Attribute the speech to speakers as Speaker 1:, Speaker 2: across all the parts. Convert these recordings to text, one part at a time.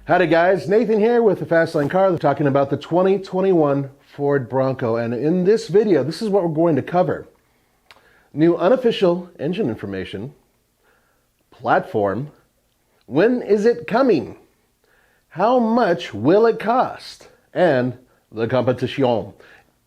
Speaker 1: Howdy guys, Nathan here with the Fastlane Car, talking about the 2021 Ford Bronco. And in this video, this is what we're going to cover. New unofficial engine information, platform, when is it coming, how much will it cost, and the competition,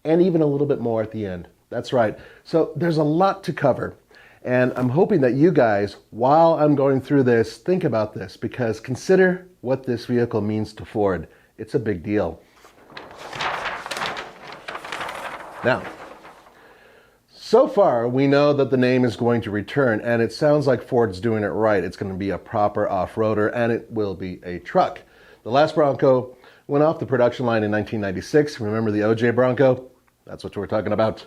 Speaker 1: and even a little bit more at the end. That's right. So there's a lot to cover. And I'm hoping that you guys, while I'm going through this, think about this, because consider what this vehicle means to Ford. It's a big deal. Now, so far we know that the name is going to return, and it sounds like Ford's doing it right. It's going to be a proper off-roader, and it will be a truck. The last Bronco went off the production line in 1996. Remember the OJ Bronco? That's what we're talking about.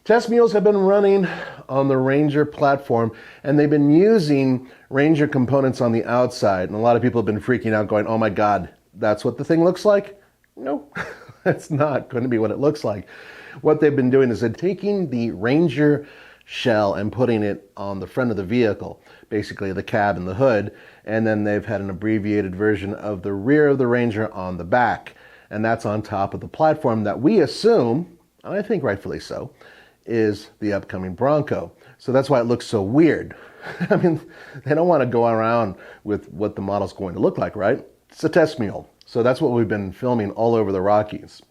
Speaker 1: Test mules have been running on the Ranger platform, and they've been using Ranger components on the outside. And a lot of people have been freaking out going, oh my God, that's what the thing looks like? No, that's not going to be what it looks like. What they've been doing is they're taking the Ranger shell and putting it on the front of the vehicle, basically the cab and the hood, and then they've had an abbreviated version of the rear of the Ranger on the back. And that's on top of the platform that we assume, and I think rightfully so, is the upcoming Bronco. So that's why it looks so weird. I mean, they don't want to go around with what the model's going to look like, right? It's a test mule. So that's what we've been filming all over the Rockies.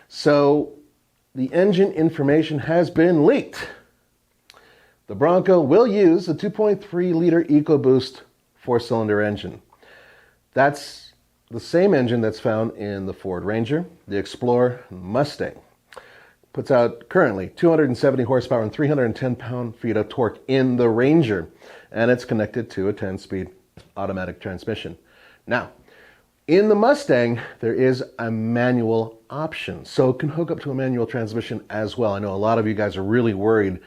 Speaker 1: So the engine information has been leaked. The Bronco will use a 2.3-liter EcoBoost 4-cylinder engine. That's the same engine that's found in the Ford Ranger, the Explorer, and Mustang. Puts out currently 270 horsepower and 310 pound-feet of torque in the Ranger, and it's connected to a 10-speed automatic transmission. Now, in the Mustang, there is a manual option, so it can hook up to a manual transmission as well. I know a lot of you guys are really worried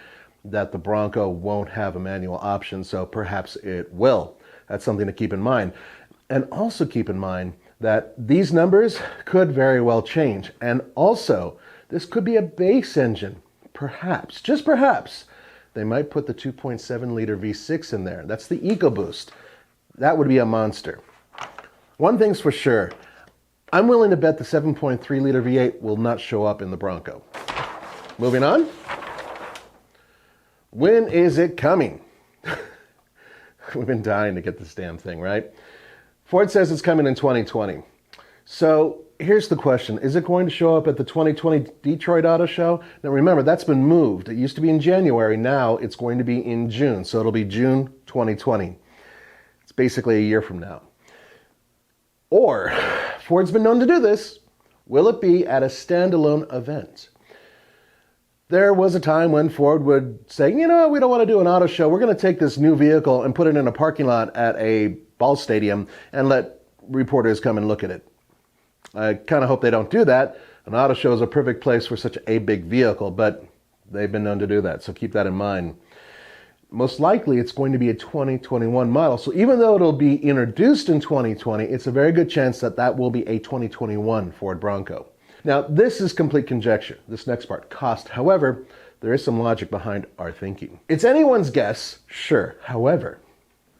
Speaker 1: that the Bronco won't have a manual option, so perhaps it will. That's something to keep in mind. And also keep in mind that these numbers could very well change, and also this could be a base engine. Perhaps, just perhaps, they might put the 2.7-liter V6 in there. That's the EcoBoost. That would be a monster. One thing's for sure, I'm willing to bet the 7.3-liter V8 will not show up in the Bronco. Moving on. When is it coming? We've been dying to get this damn thing, right? Ford says it's coming in 2020. So here's the question. Is it going to show up at the 2020 Detroit Auto Show? Now remember, that's been moved. It used to be in January. Now it's going to be in June. So it'll be June 2020. It's basically a year from now. Or, Ford's been known to do this, will it be at a standalone event? There was a time when Ford would say, you know, we don't want to do an auto show. We're going to take this new vehicle and put it in a parking lot at a ball stadium and let reporters come and look at it. I kind of hope they don't do that. An auto show is a perfect place for such a big vehicle, but they've been known to do that, so keep that in mind. Most likely it's going to be a 2021 model, so even though it'll be introduced in 2020, it's a very good chance that that will be a 2021 Ford Bronco. Now, this is complete conjecture, this next part, cost. However, there is some logic behind our thinking. It's anyone's guess, sure. However,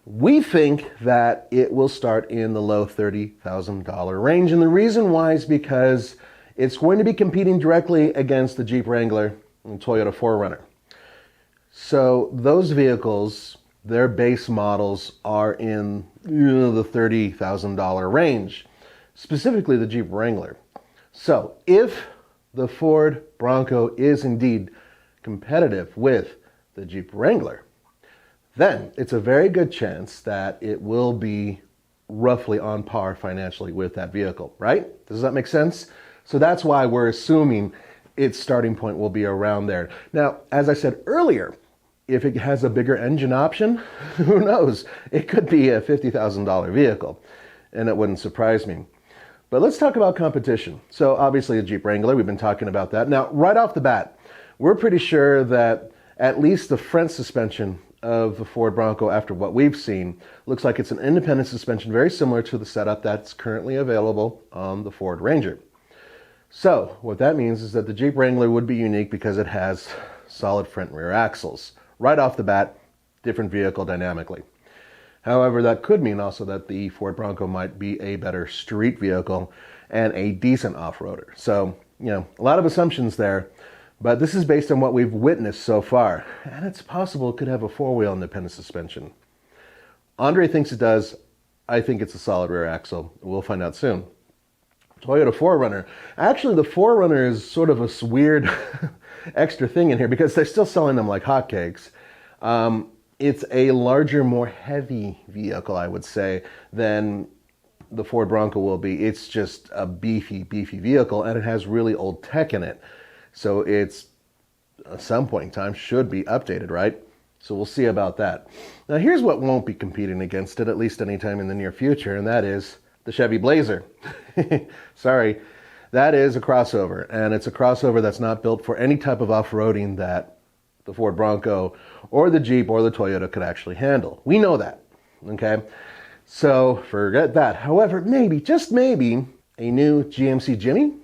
Speaker 1: we think that it will start in the low $30,000 range, and the reason why is because it's going to be competing directly against the Jeep Wrangler and Toyota 4Runner. So those vehicles, their base models are in the $30,000 range, specifically the Jeep Wrangler. So if the Ford Bronco is indeed competitive with the Jeep Wrangler, then it's a very good chance that it will be roughly on par financially with that vehicle, right? Does that make sense? So that's why we're assuming its starting point will be around there. Now, as I said earlier, if it has a bigger engine option, who knows? It could be a $50,000 vehicle, and it wouldn't surprise me. But let's talk about competition. So obviously a Jeep Wrangler, we've been talking about that. Now, right off the bat, we're pretty sure that at least the front suspension of the Ford Bronco, after what we've seen, looks like it's an independent suspension, very similar to the setup that's currently available on the Ford Ranger. So what that means is that the Jeep Wrangler would be unique because it has solid front and rear axles. Right off the bat, different vehicle dynamically. However, that could mean also that the Ford Bronco might be a better street vehicle and a decent off-roader. So, a lot of assumptions there, but this is based on what we've witnessed so far. And it's possible it could have a four-wheel independent suspension. Andre thinks it does. I think it's a solid rear axle. We'll find out soon. Toyota 4Runner. Actually, the 4Runner is sort of a weird extra thing in here because they're still selling them like hotcakes. It's a larger, more heavy vehicle, I would say, than the Ford Bronco will be. It's just a beefy vehicle, and it has really old tech in it. So it's, at some point in time, should be updated, right? So we'll see about that. Now, here's what won't be competing against it, at least anytime in the near future, and that is the Chevy Blazer. Sorry, that is a crossover, and it's a crossover that's not built for any type of off-roading that the Ford Bronco or the Jeep or the Toyota could actually handle. We know that, okay? So forget that. However, maybe, just maybe, a new GMC Jimmy?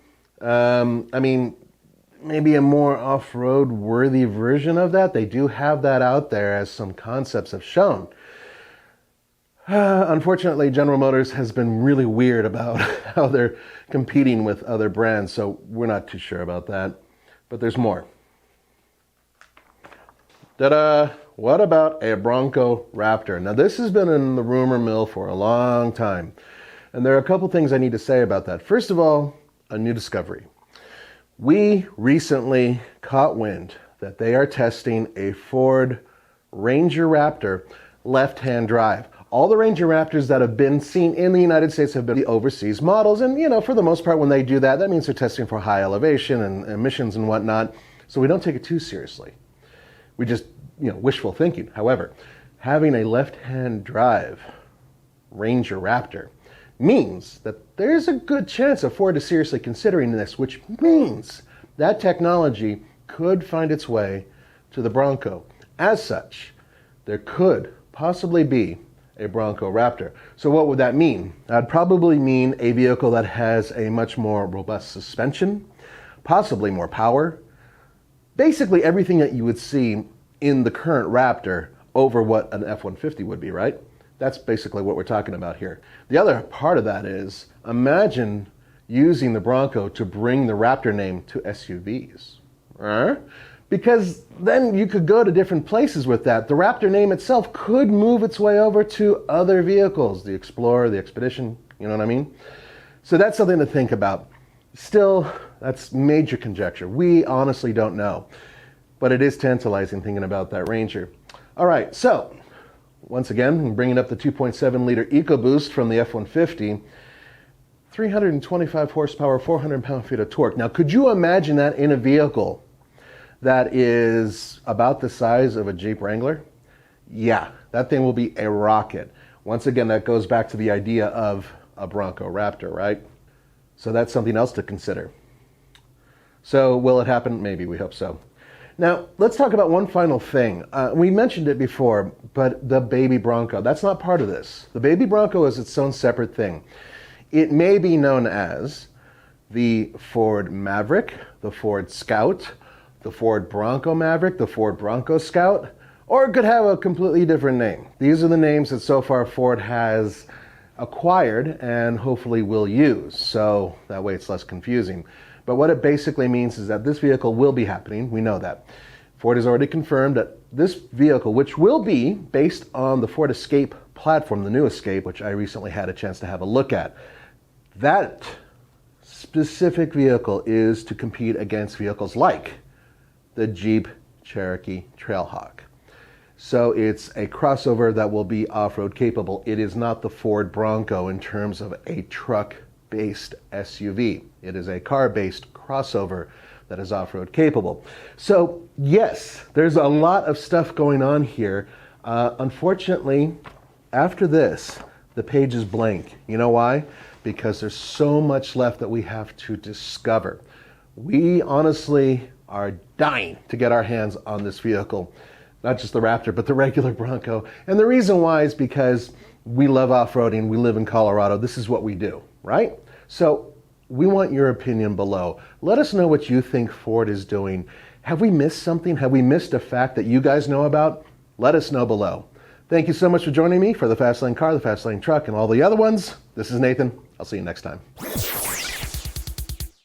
Speaker 1: Maybe a more off-road worthy version of that. They do have that out there, as some concepts have shown. Unfortunately, General Motors has been really weird about how they're competing with other brands, so we're not too sure about that. But there's more. Ta-da! What about a Bronco Raptor? Now, this has been in the rumor mill for a long time, and there are a couple things I need to say about that. First of all, a new discovery. We recently caught wind that they are testing a Ford Ranger Raptor left-hand drive. All the Ranger Raptors that have been seen in the United States have been the overseas models, and for the most part, when they do that, that means they're testing for high elevation and emissions and whatnot, so we don't take it too seriously. We just, wishful thinking. However, having a left-hand drive Ranger Raptor means that there's a good chance of Ford is seriously considering this, which means that technology could find its way to the Bronco. As such, there could possibly be a Bronco Raptor. So what would that mean? That'd probably mean a vehicle that has a much more robust suspension, possibly more power, basically everything that you would see in the current Raptor over what an F-150 would be, right? That's basically what we're talking about here. The other part of that is, imagine using the Bronco to bring the Raptor name to SUVs. Because then you could go to different places with that. The Raptor name itself could move its way over to other vehicles, the Explorer, the Expedition, you know what I mean? So that's something to think about. Still, that's major conjecture. We honestly don't know. But it is tantalizing thinking about that Ranger. All right, so once again, I'm bringing up the 2.7 liter EcoBoost from the F-150, 325 horsepower, 400 pound-feet of torque. Now, could you imagine that in a vehicle that is about the size of a Jeep Wrangler? Yeah, that thing will be a rocket. Once again, that goes back to the idea of a Bronco Raptor, right? So that's something else to consider. So will it happen? Maybe, we hope so. Now, let's talk about one final thing. We mentioned it before, but the Baby Bronco, that's not part of this. The Baby Bronco is its own separate thing. It may be known as the Ford Maverick, the Ford Scout, the Ford Bronco Maverick, the Ford Bronco Scout, or it could have a completely different name. These are the names that so far Ford has acquired and hopefully will use, so that way it's less confusing. But what it basically means is that this vehicle will be happening. We know that. Ford has already confirmed that this vehicle, which will be based on the Ford Escape platform, the new Escape, which I recently had a chance to have a look at, that specific vehicle is to compete against vehicles like the Jeep Cherokee Trailhawk. So it's a crossover that will be off-road capable. It is not the Ford Bronco in terms of a truck-based SUV. It is a car-based crossover that is off-road capable. So yes, there's a lot of stuff going on here. Unfortunately, after this, the page is blank. You know why? Because there's so much left that we have to discover. We honestly are dying to get our hands on this vehicle. Not just the Raptor, but the regular Bronco. And the reason why is because we love off-roading, we live in Colorado, this is what we do, right? So we want your opinion below. Let us know what you think Ford is doing. Have we missed something? Have we missed a fact that you guys know about? Let us know below. Thank you so much for joining me for the Fast Lane Car, the Fast Lane Truck, and all the other ones. This is Nathan. I'll see you next time.